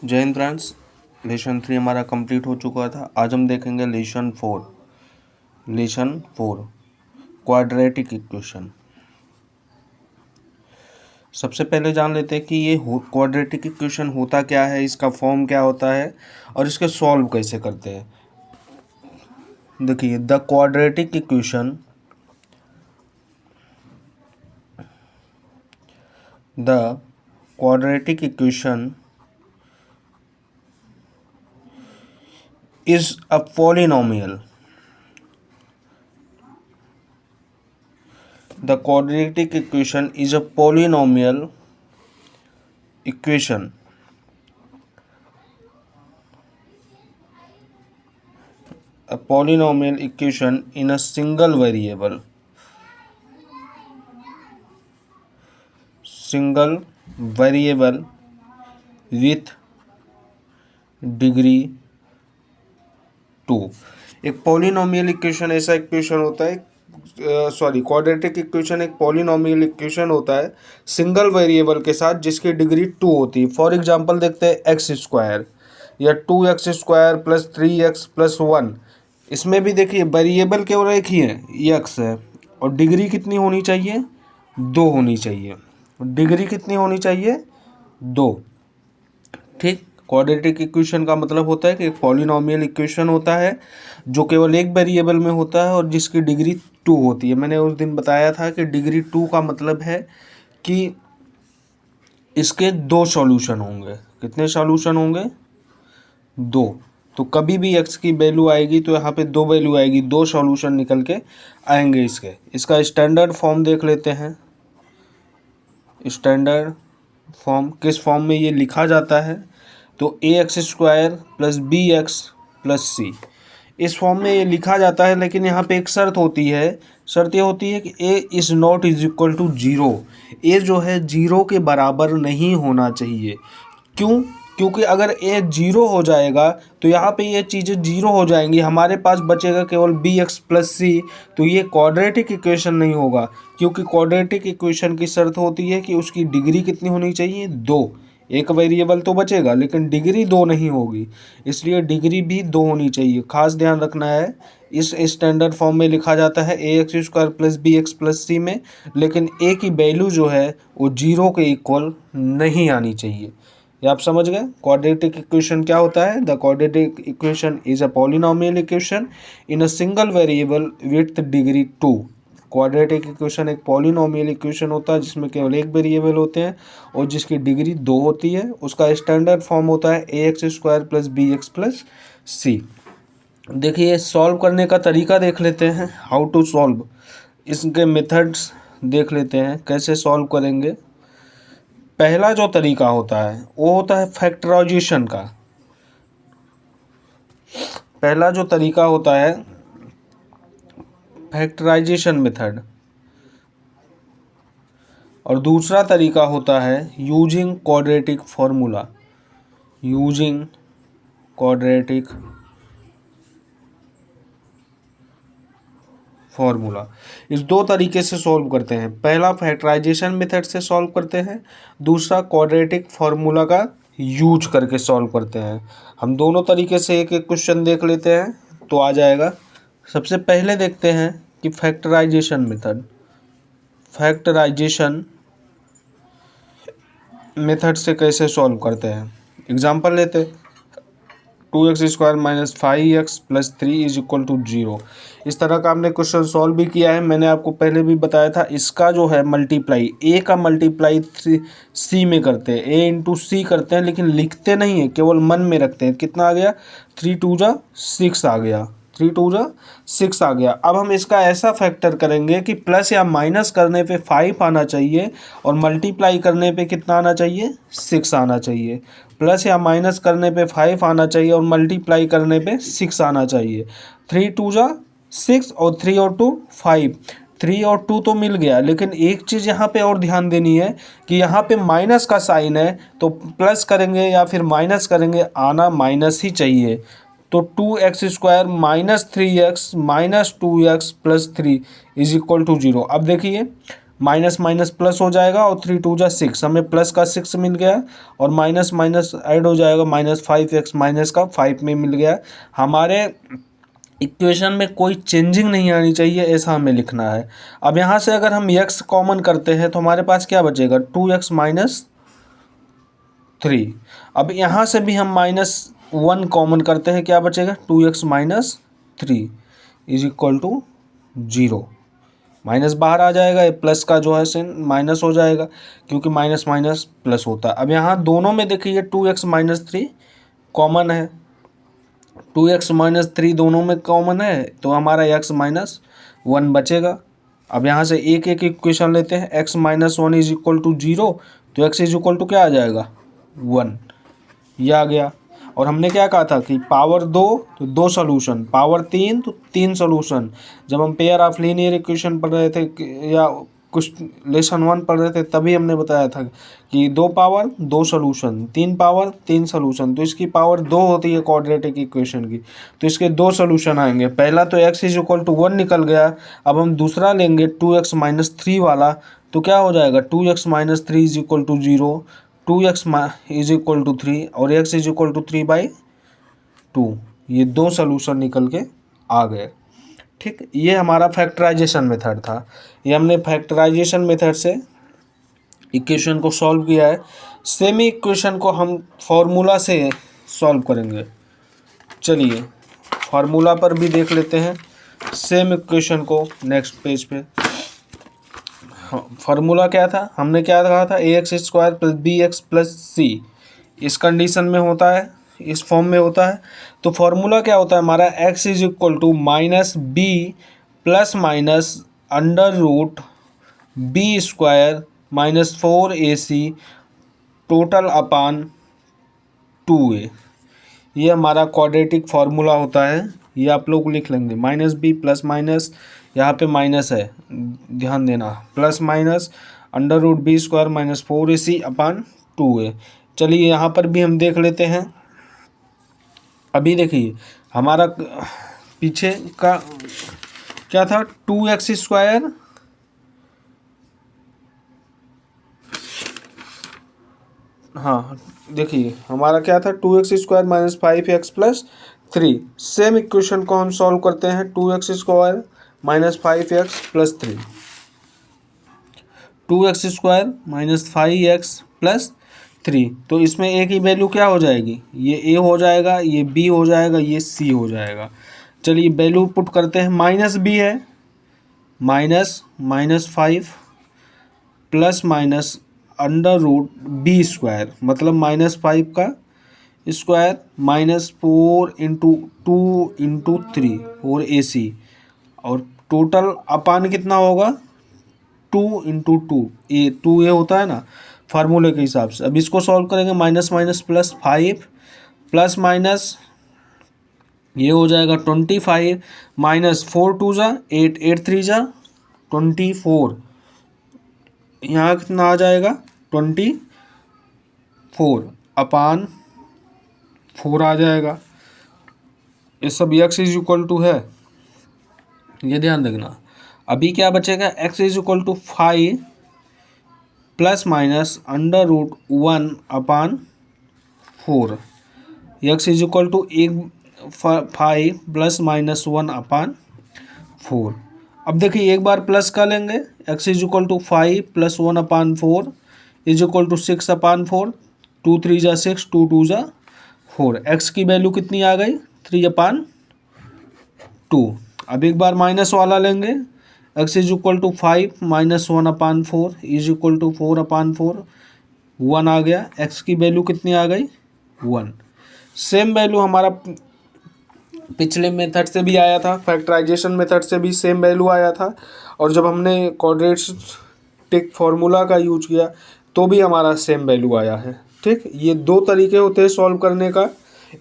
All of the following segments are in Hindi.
जय हिंद फ्रेंड्स। लेसन 3 हमारा कंप्लीट हो चुका था। आज हम देखेंगे लेसन 4 क्वाड्रेटिक इक्वेशन। सबसे पहले जान लेते हैं कि ये क्वाड्रेटिक इक्वेशन होता क्या है, इसका फॉर्म क्या होता है और इसके सॉल्व कैसे करते हैं। देखिए, the quadratic equation is a polynomial. The quadratic equation is a polynomial equation. A polynomial equation in a single variable. With degree 2। एक पॉलिनोमियल इक्वेशन ऐसा इक्वेशन होता है, क्वाड्रेटिक इक्वेशन एक पॉलिनोमियल इक्वेशन होता है सिंगल वेरिएबल के साथ जिसकी डिग्री 2 होती है। फॉर एग्जांपल देखते हैं एक्स स्क्वायर या 2x² प्लस 3x प्लस 1। इसमें भी देखिए वेरिएबल केवल एक ही है, x है, और डिग्री कितनी होनी चाहिए? 2 होनी चाहिए। डिग्री कितनी होनी चाहिए? 2। ठीक। क्वाड्रेटिक इक्वेशन का मतलब होता है कि एक पॉलिनोमियल इक्वेशन होता है जो केवल एक वेरिएबल में होता है और जिसकी डिग्री 2 होती है। मैंने उस दिन बताया था कि डिग्री 2 का मतलब है कि इसके 2 सॉल्यूशन होंगे। कितने सॉल्यूशन होंगे? 2। तो कभी भी x की वैल्यू आएगी तो यहाँ पे 2 वैल्यू आएगी, 2 सॉल्यूशन निकल के आएंगे इसके। इसका स्टैंडर्ड फॉर्म देख लेते हैं। स्टैंडर्ड फॉर्म किस फॉर्म में ये लिखा जाता है? तो ax² plus bx plus c, इस फॉर्म में ये लिखा जाता है। लेकिन यहाँ पे एक शर्त होती है। शर्त ये होती है कि a is not is equal to 0। a जो है 0 के बराबर नहीं होना चाहिए। क्यों? क्योंकि अगर a 0 हो जाएगा तो यहाँ पे ये चीज़ें 0 हो जाएंगी, हमारे पास बचेगा केवल bx प्लस c। तो ये क्वाड्रेटिक इक्वेशन नहीं होगा, क्योंकि क्वाड्रेटिक इक्वेशन की शर्त होती है कि उसकी डिग्री कितनी होनी चाहिए? 2। एक वेरिएबल तो बचेगा लेकिन डिग्री 2 नहीं होगी, इसलिए डिग्री भी 2 होनी चाहिए। खास ध्यान रखना है। इस स्टैंडर्ड फॉर्म में लिखा जाता है ax² plus bx plus c में, लेकिन a की वैल्यू जो है वो 0 के इक्वल नहीं आनी चाहिए। ये आप समझ गए। क्वाड्रेटिक इक्वेशन क्या होता है? The quadratic equation is a polynomial equation in a single variable with degree 2। Quadratic equation एक पॉलिनोमियल इक्वेशन होता है जिसमें केवल एक वेरिएबल होते हैं और जिसकी डिग्री 2 होती है। उसका स्टैंडर्ड फॉर्म होता है ax² plus bx plus c। देखिए, सॉल्व करने का तरीका देख लेते हैं। हाउ टू सॉल्व, इसके मेथड्स देख लेते हैं कैसे सॉल्व करेंगे। पहला जो तरीका होता है वो होता है फैक्टराइजेशन का। पहला जो तरीका होता है फैक्टराइजेशन मेथड, और दूसरा तरीका होता है using quadratic formula. Using quadratic formula. इस 2 तरीके से सॉल्व करते हैं। पहला फैक्टराइजेशन मेथड से सॉल्व करते हैं, दूसरा क्वाड्रेटिक फॉर्मूला का यूज करके सॉल्व करते हैं। हम दोनों तरीके से एक एक क्वेश्चन देख लेते हैं तो आ जाएगा। सबसे पहले देखते हैं कि फैक्टराइजेशन मेथड। फैक्टराइजेशन मेथड से कैसे सॉल्व करते हैं। एग्जांपल लेते हैं। 2x² minus 5x plus 3 is equal to 0। इस तरह का हमने क्वेश्चन सॉल्व भी किया है। मैंने आपको पहले भी बताया था, इसका जो है मल्टीप्लाई a का मल्टीप्लाई c में करते हैं, a इंटू सी करते हैं, लेकिन लिखते नहीं है, केवल मन में रखते हैं। कितना आ गया? 3 2 जा 6 आ गया। 3 2 जा 6 आ गया। अब हम इसका ऐसा फैक्टर करेंगे कि प्लस या माइनस करने पे 5 आना चाहिए और मल्टीप्लाई करने पे कितना आना चाहिए? 6 आना चाहिए। प्लस या माइनस करने पे 5 आना चाहिए और मल्टीप्लाई करने पे 6 आना चाहिए। 3 2 जा 6 और 3 और 2 5। 3 और 2 तो मिल गया, लेकिन एक चीज़ यहाँ पे और ध्यान देनी है कि यहाँ पे माइनस का साइन है, तो प्लस करेंगे या फिर माइनस करेंगे, आना माइनस ही चाहिए। तो 2x² minus 3x minus 2x plus 3 is equal to 0। अब देखिए, माइनस माइनस प्लस हो जाएगा और 3 2 जा 6, हमें प्लस का 6 मिल गया और माइनस माइनस ऐड हो जाएगा, -5x माइनस का 5 में मिल गया। हमारे इक्वेशन में कोई चेंजिंग नहीं आनी चाहिए, ऐसा हमें लिखना है। अब यहाँ से अगर हम x कॉमन करते हैं तो हमारे पास क्या बचेगा, 2x माइनस 3। अब यहाँ से भी हम -1 कॉमन करते हैं, क्या बचेगा, 2x minus 3 is equal to 0। Minus बाहर आ जाएगा, ये प्लस का जो है साइन माइनस हो जाएगा, क्योंकि माइनस माइनस प्लस होता है। अब यहाँ दोनों में देखिए 2x माइनस 3 कॉमन है, 2x माइनस 3 दोनों में कॉमन है, तो हमारा x माइनस 1 बचेगा। अब यहाँ से एक एक इक्वेशन लेते हैं, x minus 1 is equal to 0, तो x इज इक्वल टू क्या आ जाएगा, 1, ये आ गया। और हमने क्या कहा था कि पावर 2 तो 2 सोल्यूशन, पावर 3 तो 3 सोल्यूशन। जब हम पेयर ऑफ लीनियर इक्वेशन पढ़ रहे थे या कुछ लेसन 1 पढ़ रहे थे, तभी हमने बताया था कि 2 पावर 2 सोल्यूशन, 3 पावर 3 सोल्यूशन। तो इसकी पावर 2 होती है क्वाड्रेटिक इक्वेशन की, तो इसके 2 सोल्यूशन आएंगे। पहला तो x इज इक्वल टू 1 निकल गया। अब हम दूसरा लेंगे 2x माइनस 3 वाला, तो क्या हो जाएगा, 2x minus 3 is equal to 0, 2x is equal to 3 और x इज इक्वल टू 3/2। ये 2 सोल्यूशन निकल के आ गए। ठीक, ये हमारा फैक्टराइजेशन मेथड था। ये हमने फैक्टराइजेशन मेथड से इक्वेशन को सॉल्व किया है। सेमी इक्वेशन को हम फॉर्मूला से सॉल्व करेंगे। चलिए फार्मूला पर भी देख लेते हैं सेम इक्वेशन को नेक्स्ट पेज पे। फार्मूला क्या था, हमने क्या कहा था, ax² + bx + c इस कंडीशन में होता है, इस फॉर्म में होता है। तो फार्मूला क्या होता है हमारा, x is equal to -b plus minus √b² -4ac total upon 2a। ये हमारा क्वाड्रेटिक फार्मूला होता है। ये आप लोग लिख लेंगे, -b प्लस माइनस, यहाँ पे माइनस है ध्यान देना, प्लस माइनस √b² -4ac अपान 2a। चलिए यहाँ पर भी हम देख लेते हैं। अभी देखिए हमारा पीछे का क्या था, 2x², हाँ देखिए हमारा क्या था, 2x² - 5x + 3। सेम इक्वेशन को हम सॉल्व करते हैं, 2x² - 5x + 3, 2x² - 5x + 3। तो इसमें a की वैल्यू क्या हो जाएगी, ये a हो जाएगा, ये b हो जाएगा, ये c हो जाएगा। चलिए वैल्यू पुट करते हैं, -b है, -5 प्लस माइनस √b², मतलब -5 का स्क्वायर -4 × 2 × 3 4ac, और टोटल अपान कितना होगा, 2 × 2, ये 2a होता है ना फार्मूले के हिसाब से। अब इसको सॉल्व करेंगे, minus minus plus 5 plus minus ये हो जाएगा 25 -4 2 जा 8 8 3 जा 24, यहाँ कितना आ जाएगा 24 अपान 4 आ जाएगा। ये सब x इज इक्वल टू है, ये ध्यान रखना। अभी क्या बचेगा, x is equal to 5 plus minus √1 upon 4, x is equal to 5 plus minus 1 upon 4। अब देखिए एक बार प्लस का लेंगे, x is equal to 5 plus 1 upon 4 is equal to 6 upon 4, 2 3 जा 6, 2 2 जा 4। x की वैल्यू कितनी आ गई, 3 अपान 2। अब एक बार माइनस वाला लेंगे, x is equal to 5 minus 1 upon 4 is equal to 4 upon 4, 1 आ गया। x की वैल्यू कितनी आ गई, 1। सेम वैल्यू हमारा पिछले मेथड से भी आया था, फैक्टराइजेशन मेथड से भी सेम वैल्यू आया था, और जब हमने क्वाड्रेटिक फार्मूला का यूज किया तो भी हमारा सेम वैल्यू आया है। ठीक, ये 2 तरीके होते हैं सॉल्व करने का,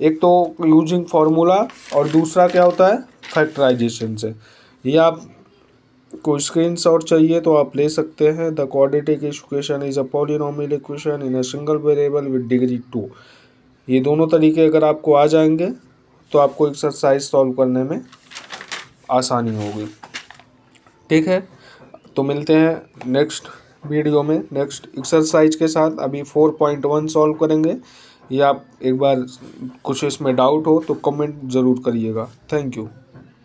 एक तो यूजिंग फार्मूला और दूसरा क्या होता है फैक्टराइजेशन से। ये आप को स्क्रीनशॉट चाहिए तो आप ले सकते हैं। The quadratic equation is a polynomial equation in a single variable with degree 2। ये दोनों तरीके अगर आपको आ जाएंगे तो आपको एक्सरसाइज सॉल्व करने में आसानी होगी। ठीक है, तो मिलते हैं नेक्स्ट वीडियो में नेक्स्ट एक्सरसाइज के साथ। अभी 4.1 सॉल्व करेंगे। या आप एक बार कुछ इसमें डाउट हो तो कमेंट ज़रूर करिएगा। Thank you.